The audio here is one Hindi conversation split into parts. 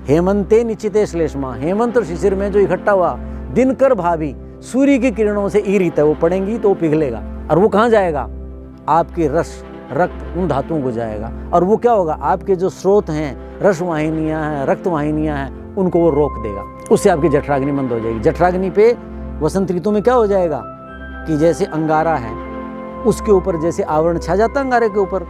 हेमंते निश्चिते श्लेष्मा, हेमंत और शिशिर में जो इकट्ठा हुआ दिनकर भाभी सूर्य की किरणों से ईरित है, वो पड़ेंगी तो वो पिघलेगा और वो कहाँ जाएगा? आपके रस रक्त उन धातुओं को जाएगा और वो क्या होगा? आपके जो स्रोत हैं, रस वाहिनियाँ हैं, रक्त वाहिनियाँ हैं, उनको वो रोक देगा। उससे आपकी जठराग्नि मंद हो जाएगी। जठराग्नि पे वसंत ऋतु में क्या हो जाएगा कि जैसे अंगारा है उसके ऊपर जैसे आवरण छा जाता है अंगारे के ऊपर,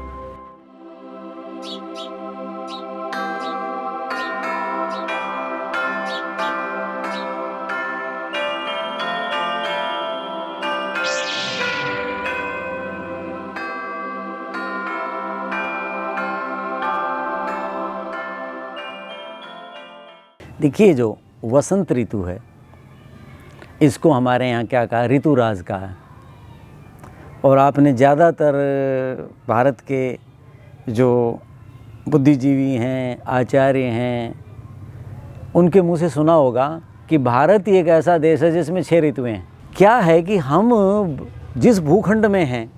देखिए जो वसंत ऋतु है इसको हमारे यहाँ क्या कहा? ऋतुराज कहा है। और आपने ज़्यादातर भारत के जो बुद्धिजीवी हैं, आचार्य हैं, उनके मुंह से सुना होगा कि भारत ही एक ऐसा देश है जिसमें 6 ऋतुएं हैं। क्या है कि हम जिस भूखंड में हैं,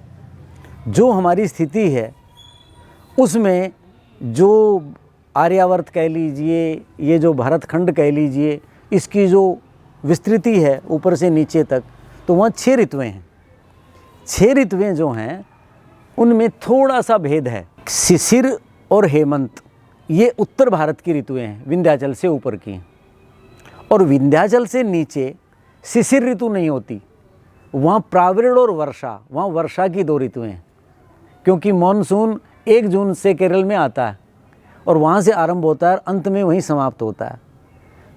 जो हमारी स्थिति है, उसमें जो आर्यावर्त कह लीजिए, ये जो भारतखंड कह लीजिए, इसकी जो विस्तृति है ऊपर से नीचे तक, तो वहाँ 6 ऋतुएं हैं। 6 ऋतुएं जो हैं उनमें थोड़ा सा भेद है। शिशिर और हेमंत ये उत्तर भारत की ऋतुएं हैं, विंध्याचल से ऊपर की हैं। और विंध्याचल से नीचे शिशिर ऋतु नहीं होती, वहाँ प्रावृण और वर्षा, वहाँ वर्षा की 2 ऋतुएं हैं। क्योंकि मानसून 1 जून से केरल में आता है और वहाँ से आरंभ होता है, अंत में वहीं समाप्त होता है,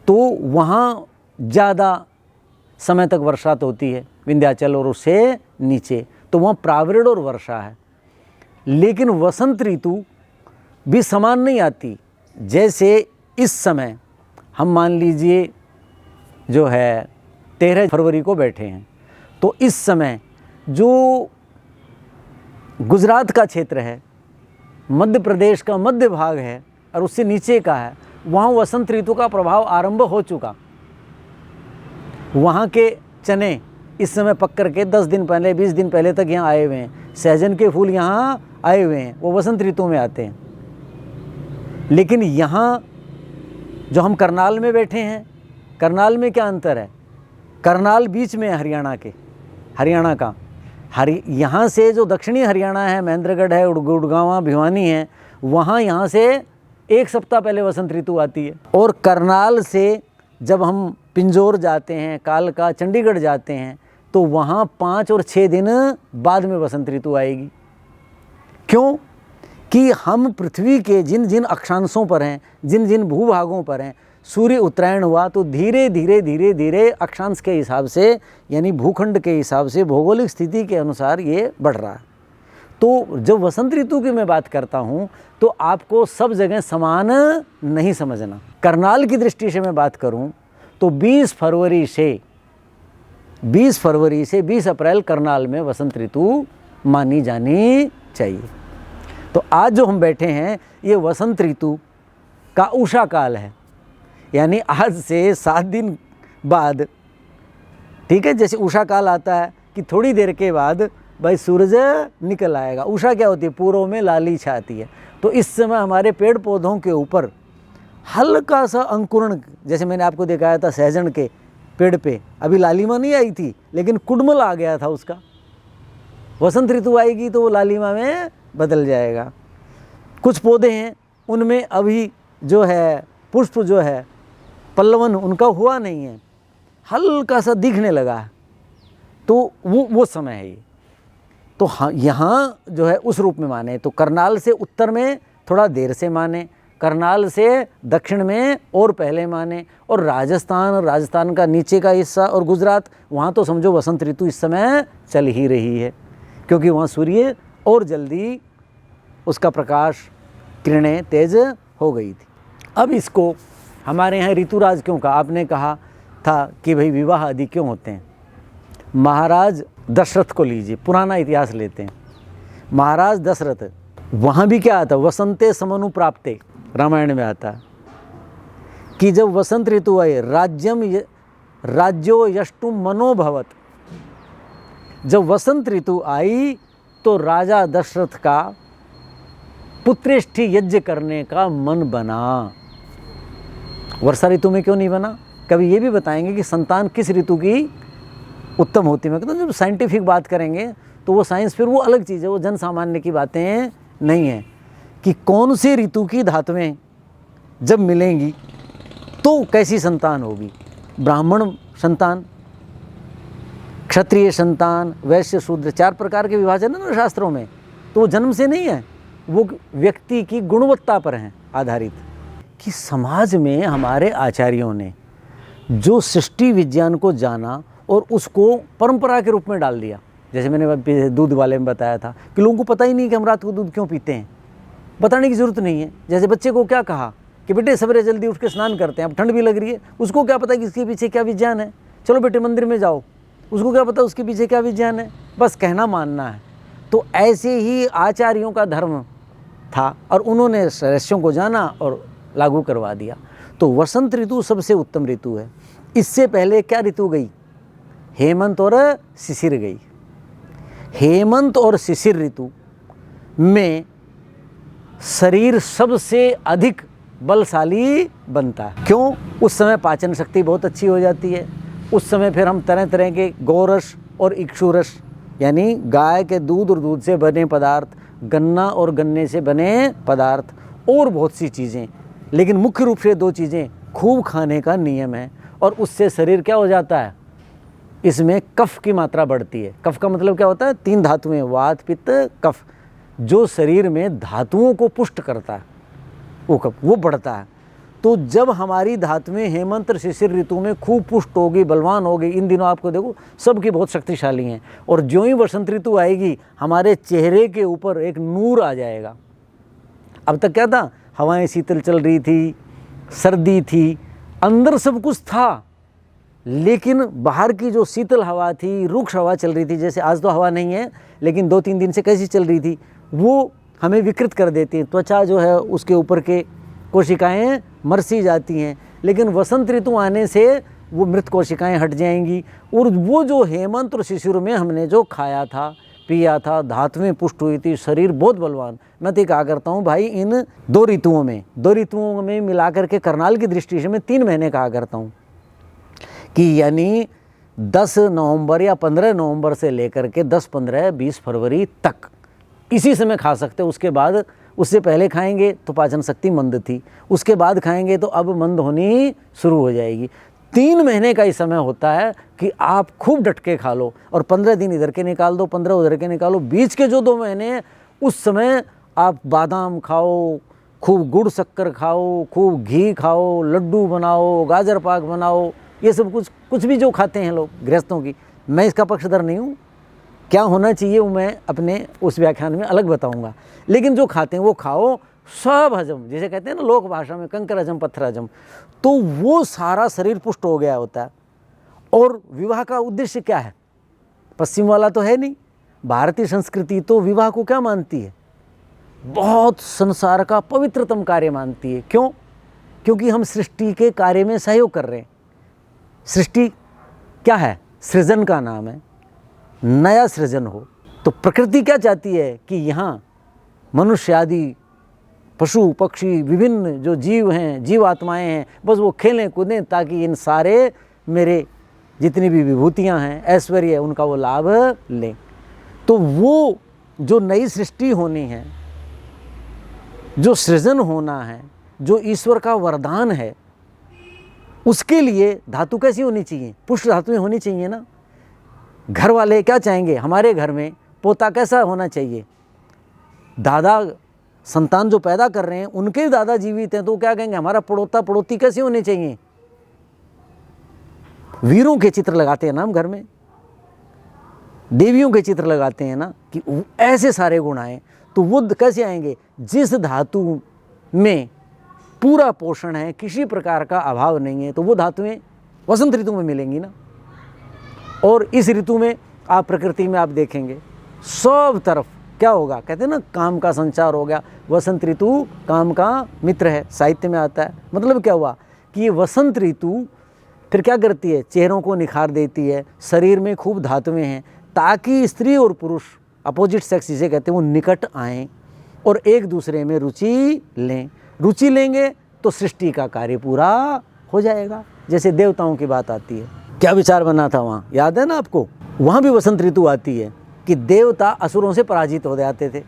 तो वहाँ ज़्यादा समय तक वर्षा होती है विंध्याचल और उससे नीचे, तो वहाँ प्रावृण और वर्षा है। लेकिन वसंत ऋतु भी समान नहीं आती। जैसे इस समय हम मान लीजिए जो है 13 फरवरी को बैठे हैं, तो इस समय जो गुजरात का क्षेत्र है, मध्य प्रदेश का मध्य भाग है और उससे नीचे का है, वहाँ वसंत ऋतु का प्रभाव आरंभ हो चुका। वहाँ के चने इस समय पक करके 10 दिन पहले 20 दिन पहले तक यहाँ आए हुए हैं। सहजन के फूल यहाँ आए हुए हैं, वो वसंत ऋतु में आते हैं। लेकिन यहाँ जो हम करनाल में बैठे हैं, करनाल में क्या अंतर है? करनाल बीच में है हरियाणा का। यहाँ से जो दक्षिणी हरियाणा है, महेंद्रगढ़ है, गुड़गांव, भिवानी है, वहाँ यहाँ से 1 सप्ताह पहले वसंत ऋतु आती है। और करनाल से जब हम पिंजौर जाते हैं, कालका, चंडीगढ़ जाते हैं, तो वहाँ 5 और 6 दिन बाद में वसंत ऋतु आएगी। क्यों? कि हम पृथ्वी के जिन जिन अक्षांशों पर हैं, जिन जिन भूभागों पर हैं, सूर्य उत्तरायण हुआ तो धीरे धीरे अक्षांश के हिसाब से, यानी भूखंड के हिसाब से, भौगोलिक स्थिति के अनुसार ये बढ़ रहा है। तो जब वसंत ऋतु की मैं बात करता हूँ तो आपको सब जगह समान नहीं समझना। करनाल की दृष्टि से मैं बात करूँ तो 20 फरवरी से 20 अप्रैल करनाल में वसंत ऋतु मानी जानी चाहिए। तो आज जो हम बैठे हैं ये वसंत ऋतु का उषा काल है, यानी आज से 7 दिन बाद, ठीक है, जैसे उषा काल आता है कि थोड़ी देर के बाद भाई सूरज निकल आएगा। उषा क्या होती है? पूर्व में लाली छाती है। तो इस समय हमारे पेड़ पौधों के ऊपर हल्का सा अंकुरण, जैसे मैंने आपको दिखाया था सहजन के पेड़ पे अभी लालिमा नहीं आई थी, लेकिन कुडमल आ गया था उसका। वसंत ऋतु आएगी तो वो लालिमा में बदल जाएगा। कुछ पौधे हैं उनमें अभी जो है पुष्प जो है पल्लवन उनका हुआ नहीं है, हल्का सा दिखने लगा है, तो वो समय है ये। तो हाँ, यहाँ जो है उस रूप में माने तो करनाल से उत्तर में थोड़ा देर से माने, करनाल से दक्षिण में और पहले माने, और राजस्थान का नीचे का हिस्सा और गुजरात, वहाँ तो समझो वसंत ऋतु इस समय चल ही रही है, क्योंकि वहाँ सूर्य और जल्दी उसका प्रकाश किरणें तेज हो गई थी। अब इसको हमारे यहाँ ऋतुराज क्यों कहा? आपने कहा था कि भाई विवाह आदि क्यों होते हैं। महाराज दशरथ को लीजिए, पुराना इतिहास लेते हैं। महाराज दशरथ, वहाँ भी क्या आता? वसंते समनु प्राप्ते, रामायण में आता है कि जब वसंत ऋतु आई, राज्यो यष्टुम मनोभवत, जब वसंत ऋतु आई तो राजा दशरथ का पुत्रेष्ठी यज्ञ करने का मन बना। वर्षा ऋतु में क्यों नहीं बना? कभी ये भी बताएंगे कि संतान किस ऋतु की उत्तम होती है। मैं कहता हूँ जब साइंटिफिक बात करेंगे तो वो साइंस फिर वो अलग चीज़ है, वो जन सामान्य की बातें नहीं है कि कौन सी ऋतु की धातुएं जब मिलेंगी तो कैसी संतान होगी। ब्राह्मण संतान, क्षत्रिय संतान, वैश्य शूद्र, 4 प्रकार के विभाजन है ना शास्त्रों में। तो वो जन्म से नहीं है, वो व्यक्ति की गुणवत्ता पर है आधारित। कि समाज में हमारे आचार्यों ने जो सृष्टि विज्ञान को जाना और उसको परंपरा के रूप में डाल दिया। जैसे मैंने दूध वाले में बताया था कि लोगों को पता ही नहीं कि हम रात को दूध क्यों पीते हैं, बताने की ज़रूरत नहीं है। जैसे बच्चे को क्या कहा कि बेटे सवेरे जल्दी उठ के स्नान करते हैं, अब ठंड भी लग रही है, उसको क्या पता कि इसके पीछे क्या विज्ञान है। चलो बेटे मंदिर में जाओ, उसको क्या पता उसके पीछे क्या विज्ञान है, बस कहना मानना है। तो ऐसे ही आचार्यों का धर्म था और उन्होंने रहस्यों को जाना और लागू करवा दिया। तो वसंत ऋतु सबसे उत्तम ऋतु है। इससे पहले क्या ऋतु गई? हेमंत और शिशिर गई। हेमंत और शिशिर ऋतु में शरीर सबसे अधिक बलशाली बनता है। क्यों? उस समय पाचन शक्ति बहुत अच्छी हो जाती है। उस समय फिर हम तरह तरह के गौरस और इक्षुरस यानी गाय के दूध और दूध से बने पदार्थ, गन्ना और गन्ने से बने पदार्थ और बहुत सी चीज़ें, लेकिन मुख्य रूप से 2 चीज़ें खूब खाने का नियम है। और उससे शरीर क्या हो जाता है? इसमें कफ की मात्रा बढ़ती है। कफ का मतलब क्या होता है? 3 धातुएं, वात, पित्त, कफ, जो शरीर में धातुओं को पुष्ट करता है, वो कफ वो बढ़ता है। तो जब हमारी धातुएं हेमंत और शिशिर ऋतु में खूब पुष्ट होगी, बलवान होगी, इन दिनों आपको देखो सबकी बहुत शक्तिशाली हैं, और ज्यों ही वसंत ऋतु आएगी हमारे चेहरे के ऊपर एक नूर आ जाएगा। अब तक क्या था? हवाएं शीतल चल रही थी, सर्दी थी, अंदर सब कुछ था, लेकिन बाहर की जो शीतल हवा थी, रुक्ष हवा चल रही थी, जैसे आज तो हवा नहीं है लेकिन 2-3 दिन से कैसी चल रही थी, वो हमें विकृत कर देती है। त्वचा जो है उसके ऊपर के कोशिकाएं मर सी जाती हैं, लेकिन वसंत ऋतु आने से वो मृत कोशिकाएं हट जाएंगी। और वो जो हेमंत और शिशिर में हमने जो खाया था, पिया था, धातुएं पुष्ट हुई थी, शरीर बहुत बलवान। मैं तो कहा करता हूँ भाई, इन 2 ऋतुओं में मिलाकर के करनाल की दृष्टि से मैं 3 महीने कहा करता हूँ कि यानी 10 नवंबर या 15 नवंबर से लेकर के 10, 15, 20 फरवरी तक इसी समय खा सकते। उसके बाद, उससे पहले खाएंगे तो पाचन शक्ति मंद थी, उसके बाद खाएंगे तो अब मंद होनी शुरू हो जाएगी। 3 महीने का ही समय होता है कि आप खूब डटके खा लो, और 15 दिन इधर के निकाल दो, 15 उधर के निकालो। बीच के जो 2 महीने उस समय आप बादाम खाओ, खूब गुड़ शक्कर खाओ, खूब घी खाओ, लड्डू बनाओ, गाजर पाक बनाओ, ये सब कुछ भी जो खाते हैं लोग गृहस्थों की। मैं इसका पक्षधर नहीं हूँ, क्या होना चाहिए वो मैं अपने उस व्याख्यान में अलग बताऊंगा, लेकिन जो खाते हैं वो खाओ, सब हजम, जिसे कहते हैं ना लोक भाषा में कंकर हजम पत्थर हजम, तो वो सारा शरीर पुष्ट हो गया होता है। और विवाह का उद्देश्य क्या है? पश्चिम वाला तो है नहीं, भारतीय संस्कृति तो विवाह को क्या मानती है? बहुत संसार का पवित्रतम कार्य मानती है। क्यों? क्योंकि हम सृष्टि के कार्य में सहयोग कर रहे हैं। सृष्टि क्या है? सृजन का नाम है, नया सृजन हो। तो प्रकृति क्या चाहती है कि यहाँ मनुष्य आदि पशु पक्षी विभिन्न जो जीव हैं, जीव आत्माएं हैं, बस वो खेलें कूदें ताकि इन सारे मेरे जितनी भी विभूतियाँ हैं, ऐश्वर्य है, उनका वो लाभ लें। तो वो जो नई सृष्टि होनी है, जो सृजन होना है, जो ईश्वर का वरदान है, उसके लिए धातु कैसी होनी चाहिए? पुष्ट धातुएं होनी चाहिए ना। घर वाले क्या चाहेंगे? हमारे घर में पोता कैसा होना चाहिए? दादा संतान जो पैदा कर रहे हैं उनके दादा जीवित हैं तो क्या कहेंगे? हमारा पड़ोता पड़ोती कैसे होने चाहिए? वीरों के चित्र लगाते हैं ना हम घर में, देवियों के चित्र लगाते हैं ना, कि ऐसे सारे गुण आए। तो वो कैसे आएंगे? जिस धातु में पूरा पोषण है, किसी प्रकार का अभाव नहीं है, तो वो धातुएं वसंत ऋतु में मिलेंगी ना। और इस ऋतु में आप प्रकृति में आप देखेंगे सब तरफ क्या होगा? कहते हैं ना काम का संचार हो गया। वसंत ऋतु काम का मित्र है, साहित्य में आता है। मतलब क्या हुआ कि ये वसंत ऋतु फिर क्या करती है? चेहरों को निखार देती है, शरीर में खूब धातुएं हैं, ताकि स्त्री और पुरुष अपोजिट सेक्स जिसे कहते हैं वो निकट आएँ और एक दूसरे में रुचि लें। रुचि लेंगे तो सृष्टि का कार्य पूरा हो जाएगा। जैसे देवताओं की बात आती है, क्या विचार बना था वहाँ, याद है ना आपको? वहाँ भी वसंत ऋतु आती है कि देवता असुरों से पराजित हो जाते थे,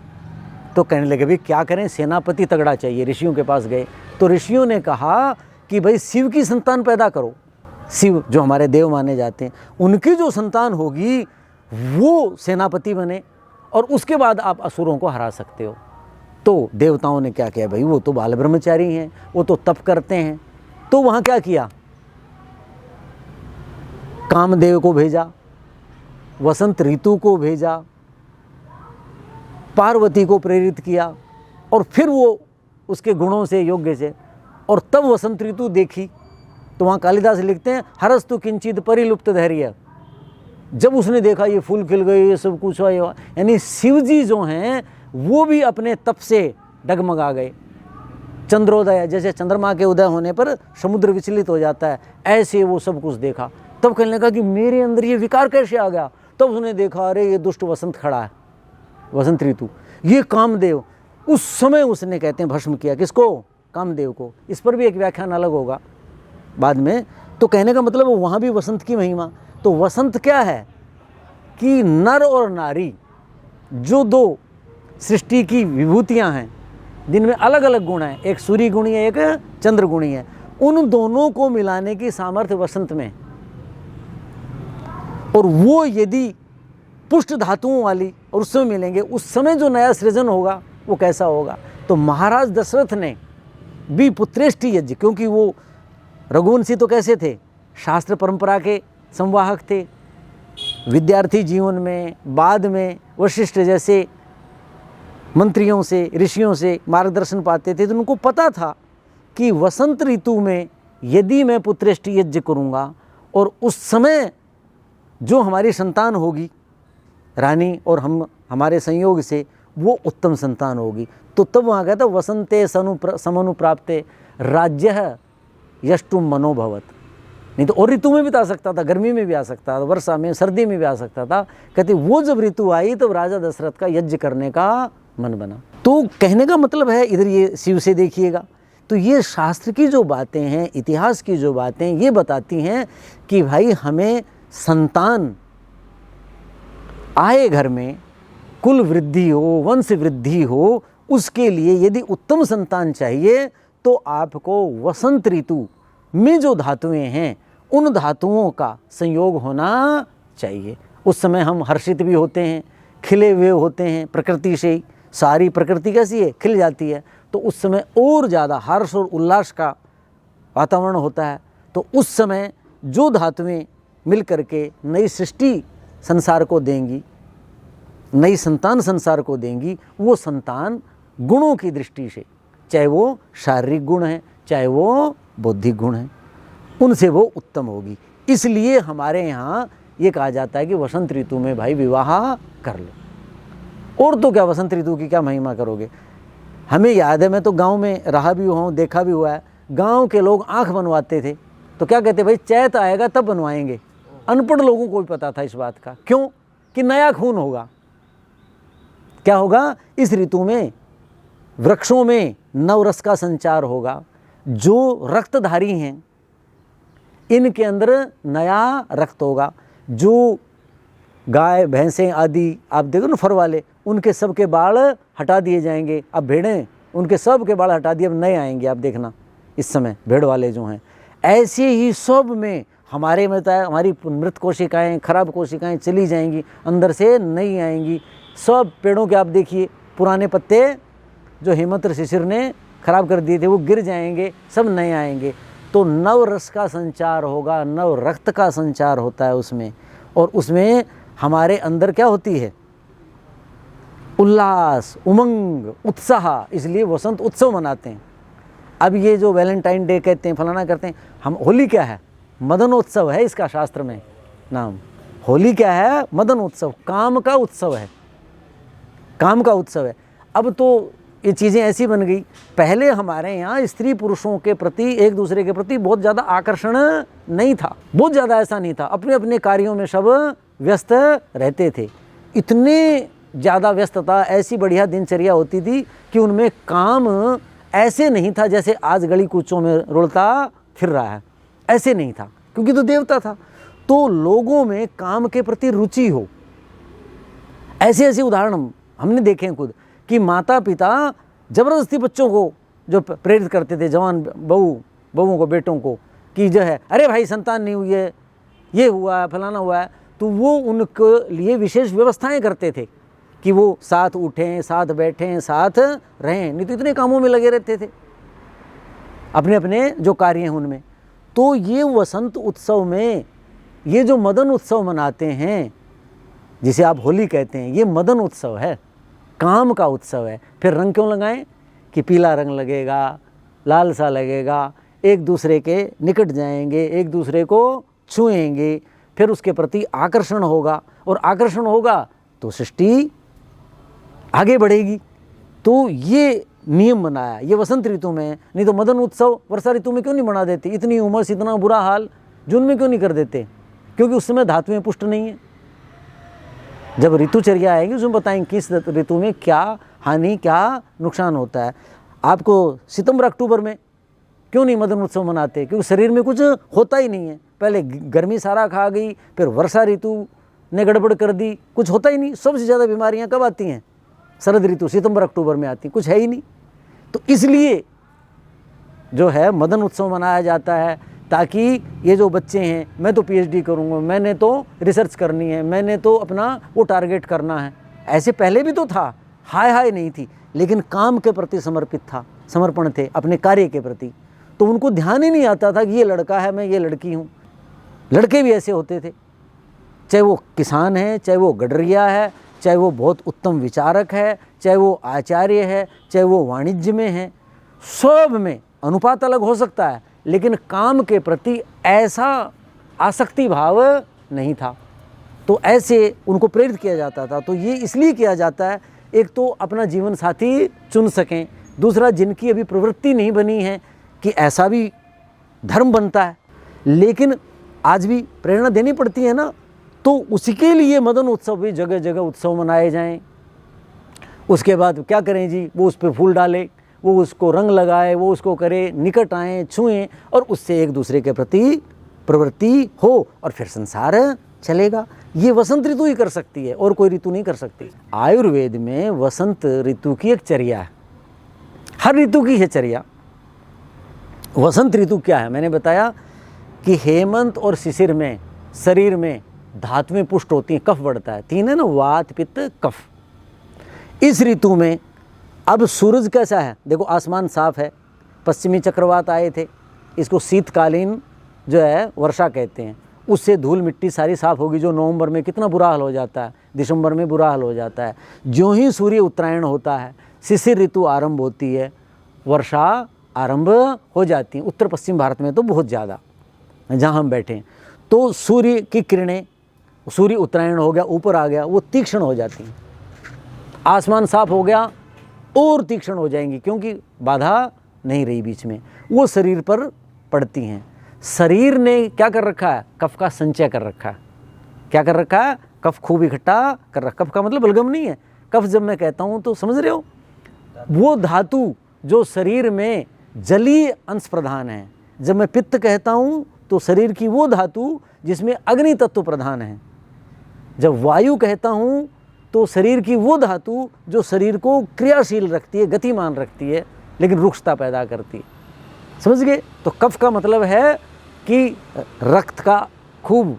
तो कहने लगे भाई क्या करें, सेनापति तगड़ा चाहिए। ऋषियों के पास गए तो ऋषियों ने कहा कि भाई शिव की संतान पैदा करो। शिव जो हमारे देव माने जाते हैं, उनकी जो संतान होगी वो सेनापति बने और उसके बाद आप असुरों को हरा सकते हो। तो देवताओं ने क्या किया, भाई वो तो बाल ब्रह्मचारी हैं, वो तो तप करते हैं। तो वहाँ क्या किया, कामदेव को भेजा, वसंत ऋतु को भेजा, पार्वती को प्रेरित किया और फिर वो उसके गुणों से योग्य से, और तब वसंत ऋतु देखी। तो वहाँ कालिदास लिखते हैं हरस्तु किंचित परिलुप्त धैर्य, जब उसने देखा ये फूल खिल गए, ये सब कुछ हुआ, यानी शिव जी जो हैं वो भी अपने तप से डगमगा गए। चंद्रोदय, जैसे चंद्रमा के उदय होने पर समुद्र विचलित हो जाता है, ऐसे वो सब कुछ देखा। तब कहने लगा कि मेरे अंदर ये विकार कैसे आ गया। तब उसने देखा अरे ये दुष्ट वसंत खड़ा है, वसंत ऋतु, ये कामदेव। उस समय उसने कहते हैं भस्म किया, किसको, कामदेव को। इस पर भी एक व्याख्यान अलग होगा बाद में। तो कहने का मतलब वहाँ भी वसंत की महिमा। तो वसंत क्या है कि नर और नारी जो दो सृष्टि की विभूतियाँ हैं, जिनमें अलग अलग गुण हैं, एक सूर्य गुणी है, एक चंद्र गुणी है, उन दोनों को मिलाने की सामर्थ्य वसंत में। और वो यदि पुष्ट धातुओं वाली और उस समय मिलेंगे, उस समय जो नया सृजन होगा वो कैसा होगा। तो महाराज दशरथ ने भी पुत्रेष्टि यज्ञ, क्योंकि वो रघुवंशी तो कैसे थे, शास्त्र परंपरा के संवाहक थे, विद्यार्थी जीवन में बाद में वशिष्ठ जैसे मंत्रियों से, ऋषियों से मार्गदर्शन पाते थे। तो उनको पता था कि वसंत ऋतु में यदि मैं पुत्रेष्टि यज्ञ करूँगा और उस समय जो हमारी संतान होगी रानी और हमारे संयोग से वो उत्तम संतान होगी, तो तब वहाँ कहता वसंते समनुप्राप्ते राज्य यष्टुम मनोभवत। नहीं तो और ऋतु में भी आ सकता था, गर्मी में भी आ सकता था, वर्षा में, सर्दी में भी आ सकता था। कहते वो जब ऋतु आई तब राजा दशरथ का यज्ञ करने का मन बना। तो कहने का मतलब है इधर ये शिव से देखिएगा, तो ये शास्त्र की जो बातें हैं, इतिहास की जो बातें ये बताती हैं कि भाई हमें संतान आए घर में, कुल वृद्धि हो, वंश वृद्धि हो, उसके लिए यदि उत्तम संतान चाहिए तो आपको वसंत ऋतु में जो धातुएं हैं उन धातुओं का संयोग होना चाहिए। उस समय हम हर्षित भी होते हैं, खिले हुए होते हैं प्रकृति से ही, सारी प्रकृति कैसी है, खिल जाती है। तो उस समय और ज़्यादा हर्ष और उल्लास का वातावरण होता है। तो उस समय जो धातुएं मिल करके नई सृष्टि संसार को देंगी, नई संतान संसार को देंगी, वो संतान गुणों की दृष्टि से, चाहे वो शारीरिक गुण है, चाहे वो बौद्धिक गुण है, उनसे वो उत्तम होगी। इसलिए हमारे यहाँ ये कहा जाता है कि वसंत ऋतु में भाई विवाह कर लो। और तो क्या वसंत ऋतु की क्या महिमा करोगे। हमें याद है, मैं तो गांव में रहा भी हुआ हूँ, देखा भी हुआ है, गांव के लोग आँख बनवाते थे तो क्या कहते भाई चैत आएगा तब बनवाएंगे। अनपढ़ लोगों को भी पता था इस बात का, क्यों कि नया खून होगा। क्या होगा, इस ऋतु में वृक्षों में नवरस का संचार होगा, जो रक्तधारी हैं इनके अंदर नया रक्त होगा। जो गाय भैंसें आदि आप देखो ना फर वाले, उनके सब के बाल हटा दिए जाएंगे। अब भेड़ें, उनके सब के बाल हटा दिए, अब नए आएंगे। आप देखना इस समय भेड़ वाले जो हैं, ऐसे ही सब में हमारे में हमारी मृत कोशिकाएं, खराब कोशिकाएं चली जाएंगी, अंदर से नई आएंगी। सब पेड़ों के आप देखिए पुराने पत्ते जो हेमंत शिशिर ने खराब कर दिए थे वो गिर जाएंगे, सब नए आएंगे। तो नव रस का संचार होगा, नव रक्त का संचार होता है उसमें, और उसमें हमारे अंदर क्या होती है, उल्लास, उमंग, उत्साह। इसलिए वसंत उत्सव मनाते हैं। अब ये जो वैलेंटाइन डे कहते हैं, फलाना करते हैं, हम होली क्या है, मदनोत्सव है इसका शास्त्र में नाम। होली क्या है, मदनोत्सव, काम का उत्सव है, काम का उत्सव है। अब तो ये चीज़ें ऐसी बन गई, पहले हमारे यहाँ स्त्री पुरुषों के प्रति, एक दूसरे के प्रति बहुत ज़्यादा आकर्षण नहीं था, बहुत ज़्यादा ऐसा नहीं था। अपने अपने कार्यों में सब व्यस्त रहते थे। इतने ज़्यादा व्यस्तता, ऐसी बढ़िया दिनचर्या होती थी कि उनमें काम ऐसे नहीं था जैसे आज गली कूचों में रुलता फिर रहा है, ऐसे नहीं था, क्योंकि तो देवता था। तो लोगों में काम के प्रति रुचि हो, ऐसे ऐसे उदाहरण हमने देखे हैं खुद, कि माता पिता जबरदस्ती बच्चों को जो प्रेरित करते थे, जवान बहुओं को, बेटों को, कि जो है अरे भाई संतान नहीं हुई है, ये हुआ है, फलाना हुआ है, तो वो उनके लिए विशेष व्यवस्थाएं करते थे कि वो साथ उठें, साथ बैठें, साथ रहें, नहीं तो इतने कामों में लगे रहते थे अपने अपने जो कार्य हैं उनमें। तो ये वसंत उत्सव में ये जो मदन उत्सव मनाते हैं, जिसे आप होली कहते हैं, ये मदन उत्सव है, काम का उत्सव है। फिर रंग क्यों लगाएं कि पीला रंग लगेगा, लाल सा लगेगा, एक दूसरे के निकट जाएंगे, एक दूसरे को छुएंगे, फिर उसके प्रति आकर्षण होगा, और आकर्षण होगा तो सृष्टि आगे बढ़ेगी। तो ये नियम बनाया ये वसंत ऋतु में, नहीं तो मदन उत्सव वर्षा ऋतु में क्यों नहीं मना देते? इतनी उमस, इतना बुरा हाल जून में क्यों नहीं कर देते? क्योंकि उस समय धातुएं पुष्ट नहीं है। जब ऋतुचर्या आएगी उसमें बताएंगे किस ऋतु में क्या हानि, क्या नुकसान होता है। आपको सितंबर अक्टूबर में क्यों नहीं मदन उत्सव मनाते? क्योंकि शरीर में कुछ होता ही नहीं है। पहले गर्मी सारा खा गई, फिर वर्षा ऋतु ने गड़बड़ कर दी, कुछ होता ही नहीं। सबसे ज़्यादा बीमारियां कब आती हैं? शरद ऋतु, सितंबर अक्टूबर में आती, कुछ है ही नहीं। तो इसलिए जो है मदन उत्सव मनाया जाता है, ताकि ये जो बच्चे हैं, मैं तो पीएचडी करूँगा, मैंने तो रिसर्च करनी है, मैंने तो अपना वो टारगेट करना है। ऐसे पहले भी तो था, हाय नहीं थी, लेकिन काम के प्रति समर्पित था, समर्पण थे अपने कार्य के प्रति। तो उनको ध्यान ही नहीं आता था कि ये लड़का है, मैं ये लड़की हूँ। लड़के भी ऐसे होते थे, चाहे वो किसान है, चाहे वो गडरिया है, चाहे वो बहुत उत्तम विचारक है, चाहे वो आचार्य है, चाहे वो वाणिज्य में है, सब में अनुपात अलग हो सकता है, लेकिन काम के प्रति ऐसा आसक्ति भाव नहीं था। तो ऐसे उनको प्रेरित किया जाता था। तो ये इसलिए किया जाता है, एक तो अपना जीवन साथी चुन सकें, दूसरा जिनकी अभी प्रवृत्ति नहीं बनी है कि ऐसा भी धर्म बनता है, लेकिन आज भी प्रेरणा देनी पड़ती है ना, तो उसी के लिए मदन उत्सव भी जगह जगह उत्सव मनाए जाएं। उसके बाद क्या करें जी, वो उस पर फूल डाले, वो उसको रंग लगाए, वो उसको करे, निकट आएँ, छुएं, और उससे एक दूसरे के प्रति प्रवृत्ति हो, और फिर संसार चलेगा। ये वसंत ऋतु ही कर सकती है, और कोई ऋतु नहीं कर सकती। आयुर्वेद में वसंत ऋतु की एक चर्या है, हर ऋतु की है चर्या। वसंत ऋतु क्या है? मैंने बताया कि हेमंत और शिशिर में शरीर में धातुएं पुष्ट होती हैं, कफ बढ़ता है। तीन है ना, वात पित्त कफ। इस ऋतु में अब सूरज कैसा है? देखो आसमान साफ है, पश्चिमी चक्रवात आए थे, इसको शीतकालीन जो है वर्षा कहते हैं। उससे धूल मिट्टी सारी साफ होगी, जो नवंबर में कितना बुरा हाल हो जाता है, दिसंबर में बुरा हाल हो जाता है। ज्यों ही सूर्य उत्तरायण होता है, शिशिर ऋतु आरंभ होती है, वर्षा आरंभ हो जाती है। उत्तर पश्चिम भारत में तो बहुत ज़्यादा, जहाँ हम बैठे हैं, तो सूर्य की किरणें, सूर्य उत्तरायण हो गया, ऊपर आ गया, वो तीक्ष्ण हो जाती हैं। आसमान साफ हो गया और तीक्ष्ण हो जाएंगी, क्योंकि बाधा नहीं रही बीच में, वो शरीर पर पड़ती हैं। शरीर ने क्या कर रखा है? कफ का संचय कर रखा है। क्या कर रखा है? कफ खूब इकट्ठा कर रखा। कफ का मतलब बलगम नहीं है। कफ जब मैं कहता हूँ तो समझ रहे हो, वो धातु जो शरीर में जलीय अंश प्रधान है। जब मैं पित्त कहता हूँ तो शरीर की वो धातु जिसमें अग्नि तत्व प्रधान है। जब वायु कहता हूँ तो शरीर की वो धातु जो शरीर को क्रियाशील रखती है, गतिमान रखती है, लेकिन रुक्षता पैदा करती है। समझ गए? तो कफ का मतलब है कि रक्त का खूब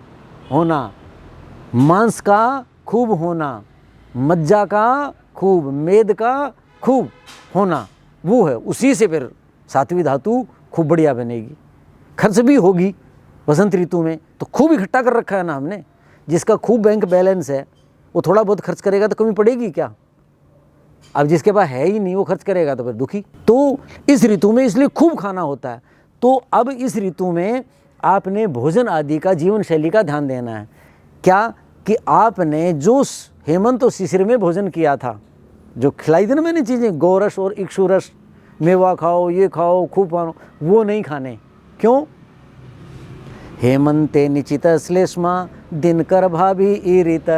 होना, मांस का खूब होना, मज्जा का खूब, मेद का खूब होना, वो है। उसी से फिर सातवीं धातु खूब बढ़िया बनेगी। खर्च भी होगी वसंत ऋतु में, तो खूब इकट्ठा कर रखा है ना हमने। जिसका खूब बैंक बैलेंस है वो थोड़ा बहुत खर्च करेगा तो कमी पड़ेगी क्या? अब जिसके पास है ही नहीं वो खर्च करेगा तो फिर दुखी। तो इस ऋतु में इसलिए खूब खाना होता है। तो अब इस ऋतु में आपने भोजन आदि का, जीवन शैली का ध्यान देना है। क्या कि आपने जो हेमंत और शिशिर में भोजन किया था, जो खिलाई थी ना मैंने चीज़ें, गोरस और इक्षुरस, मेवा खाओ, ये खाओ, खूब खाओ, वो नहीं खाने। क्यों? हेमंते निचित श्लेष्मा दिनकर भाभी ईरित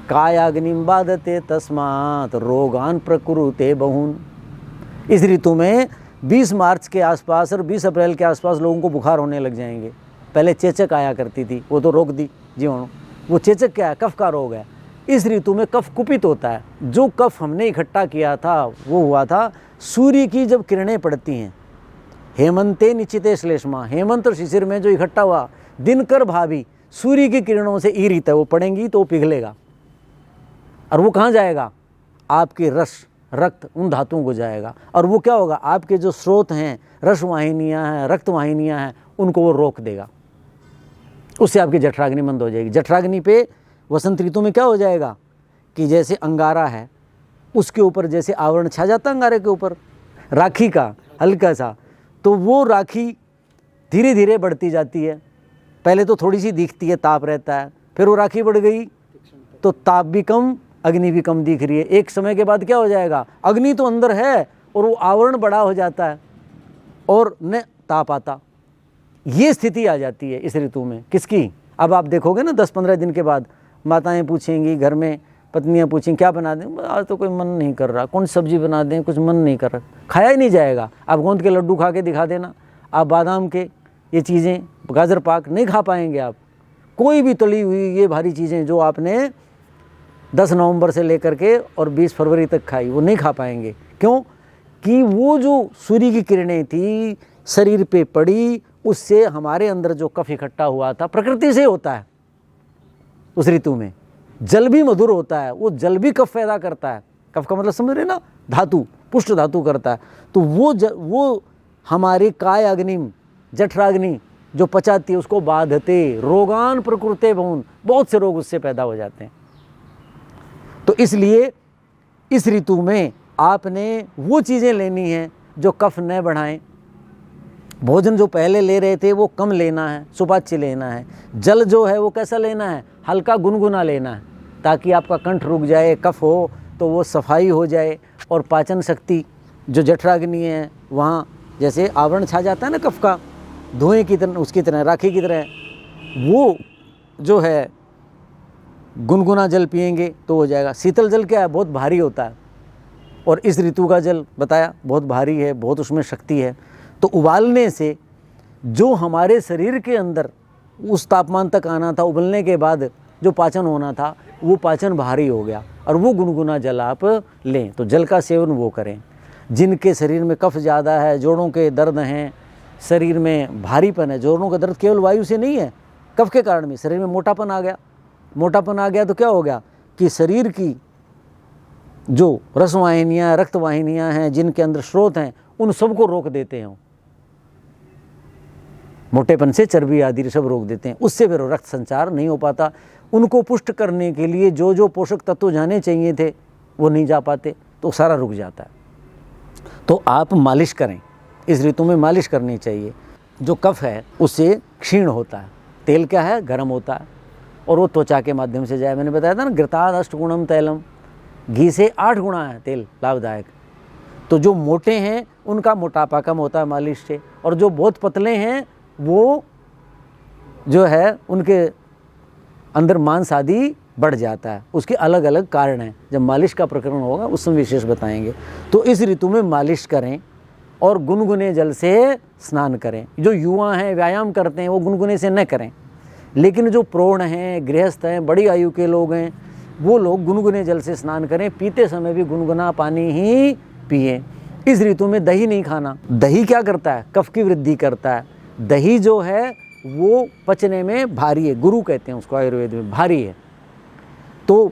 कायाग्निम बाधते तस्मात् रोगान प्रकुरुते बहुन। इस ऋतु में 20 मार्च के आसपास और 20 अप्रैल के आसपास लोगों को बुखार होने लग जाएंगे। पहले चेचक आया करती थी, वो तो रोक दी जीवाणु। वो चेचक क्या है? कफ का रोग है। इस ऋतु में कफ कुपित होता है। जो कफ हमने इकट्ठा किया था वो हुआ था सूर्य की जब किरणें पड़ती हैं, हेमंते निश्चिते श्लेष्मा, हेमंत और शिशिर में जो इकट्ठा हुआ दिनकर भाभी सूर्य की किरणों से ईरित है, वो पड़ेंगी तो पिघलेगा और वो कहाँ जाएगा? आपके रस, रक्त, उन धातुओं को जाएगा और वो क्या होगा? आपके जो स्रोत हैं, रस वाहिनियाँ हैं, रक्त वाहिनियाँ हैं, उनको वो रोक देगा। उससे आपकी जठराग्नि बंद हो जाएगी। जठराग्नि पे वसंत ऋतु में क्या हो जाएगा कि जैसे अंगारा है उसके ऊपर जैसे आवरण छा जाता है, अंगारे के ऊपर राखी का हल्का सा, तो वो राखी धीरे धीरे बढ़ती जाती है। पहले तो थोड़ी सी दिखती है, ताप रहता है, फिर वो राखी बढ़ गई तो ताप भी कम, अग्नि भी कम दिख रही है। एक समय के बाद क्या हो जाएगा? अग्नि तो अंदर है और वो आवरण बड़ा हो जाता है और न ताप आता। ये स्थिति आ जाती है इस ऋतु में। किसकी? अब आप देखोगे ना 10-15 दिन के बाद माताएं पूछेंगी, घर में पत्नियां पूछेंगी क्या बना दें? आज तो कोई मन नहीं कर रहा, कौन सी सब्जी बना दें, कुछ मन नहीं कर रहा, खाया ही नहीं जाएगा। आप गोंद के लड्डू खा के दिखा देना, आप बादाम के ये चीज़ें, गाजर पाक नहीं खा पाएंगे आप। कोई भी तली हुई ये भारी चीज़ें जो आपने 10 नवंबर से लेकर के और 20 फरवरी तक खाई, वो नहीं खा पाएंगे। क्यों? कि वो जो सूर्य की किरणें थी शरीर पे पड़ी, उससे हमारे अंदर जो कफ इकट्ठा हुआ था, प्रकृति से होता है उस ऋतु में। जल भी मधुर होता है, वो जल भी कफ पैदा करता है। कफ का मतलब समझ रहे ना? धातु, पुष्ट धातु करता है। तो वो हमारी काय अग्निम, जठराग्नि जो पचाती है उसको बाधते, रोगान प्रकृते बहुन, बहुत से रोग उससे पैदा हो जाते हैं। तो इसलिए इस ऋतु में आपने वो चीज़ें लेनी हैं जो कफ न बढ़ाएं। भोजन जो पहले ले रहे थे वो कम लेना है, सुपाच्य लेना है। जल जो है वो कैसा लेना है? हल्का गुनगुना लेना है, ताकि आपका कंठ रुक जाए, कफ हो तो वो सफाई हो जाए और पाचन शक्ति जो जठराग्नि है वहाँ जैसे आवरण छा जाता है ना कफ का, धुएं की तरह, उसकी तरह, राखी की तरह, वो जो है गुनगुना जल पिएंगे तो हो जाएगा। शीतल जल क्या है? बहुत भारी होता है और इस ऋतु का जल बताया बहुत भारी है, बहुत उसमें शक्ति है। तो उबालने से जो हमारे शरीर के अंदर उस तापमान तक आना था, उबलने के बाद जो पाचन होना था वो पाचन भारी हो गया और वो गुनगुना जल आप लें। तो जल का सेवन वो करें। जिनके शरीर में कफ ज़्यादा है, जोड़ों के दर्द हैं, शरीर में भारीपन है, जोड़ों का दर्द केवल वायु से नहीं है, कफ के कारण भी शरीर में मोटापन आ गया। मोटापन आ गया तो क्या हो गया कि शरीर की जो रसवाहिनियाँ, रक्तवाहिनियाँ हैं, जिनके अंदर स्रोत हैं, उन सबको रोक देते हैं। मोटेपन से चर्बी आदि सब रोक देते हैं, उससे फिर रक्त संचार नहीं हो पाता। उनको पुष्ट करने के लिए जो जो पोषक तत्व जाने चाहिए थे वो नहीं जा पाते, तो सारा रुक जाता है। तो आप मालिश करें, इस ऋतु में मालिश करनी चाहिए। जो कफ है उससे क्षीण होता है। तेल क्या है? गर्म होता है और वो त्वचा के माध्यम से जाए। मैंने बताया था ना, घृताद 8 गुणम तैलम, घी से 8 गुणा है तेल लाभदायक। तो जो मोटे हैं उनका मोटापा कम होता है मालिश से, और जो बहुत पतले हैं वो जो है उनके अंदर मांस आदि बढ़ जाता है। उसके अलग अलग कारण हैं। जब मालिश का प्रकरण होगा उस समय विशेष बताएंगे। तो इस ऋतु में मालिश करें और गुनगुने जल से स्नान करें। जो युवा हैं, व्यायाम करते हैं, वो गुनगुने से न करें, लेकिन जो प्रौढ़ हैं, गृहस्थ हैं, बड़ी आयु के लोग हैं, वो लोग गुनगुने जल से स्नान करें। पीते समय भी गुनगुना पानी ही पिएं। इस ऋतु में दही नहीं खाना। दही क्या करता है? कफ की वृद्धि करता है। दही जो है वो पचने में भारी है, गुरु कहते हैं उसको आयुर्वेद में, भारी है। तो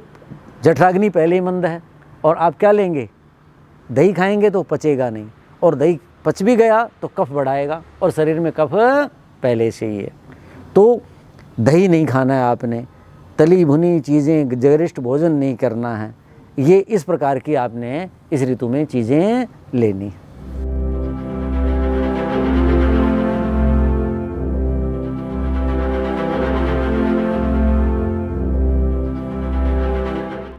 जठराग्नि पहले ही मंद है और आप क्या लेंगे? दही खाएंगे तो पचेगा नहीं, और दही पच भी गया तो कफ बढ़ाएगा, और शरीर में कफ पहले से ही है। तो दही नहीं खाना है आपने, तली भुनी चीज़ें, गरिष्ठ भोजन नहीं करना है। ये इस प्रकार की आपने इस ऋतु में चीज़ें लेनी।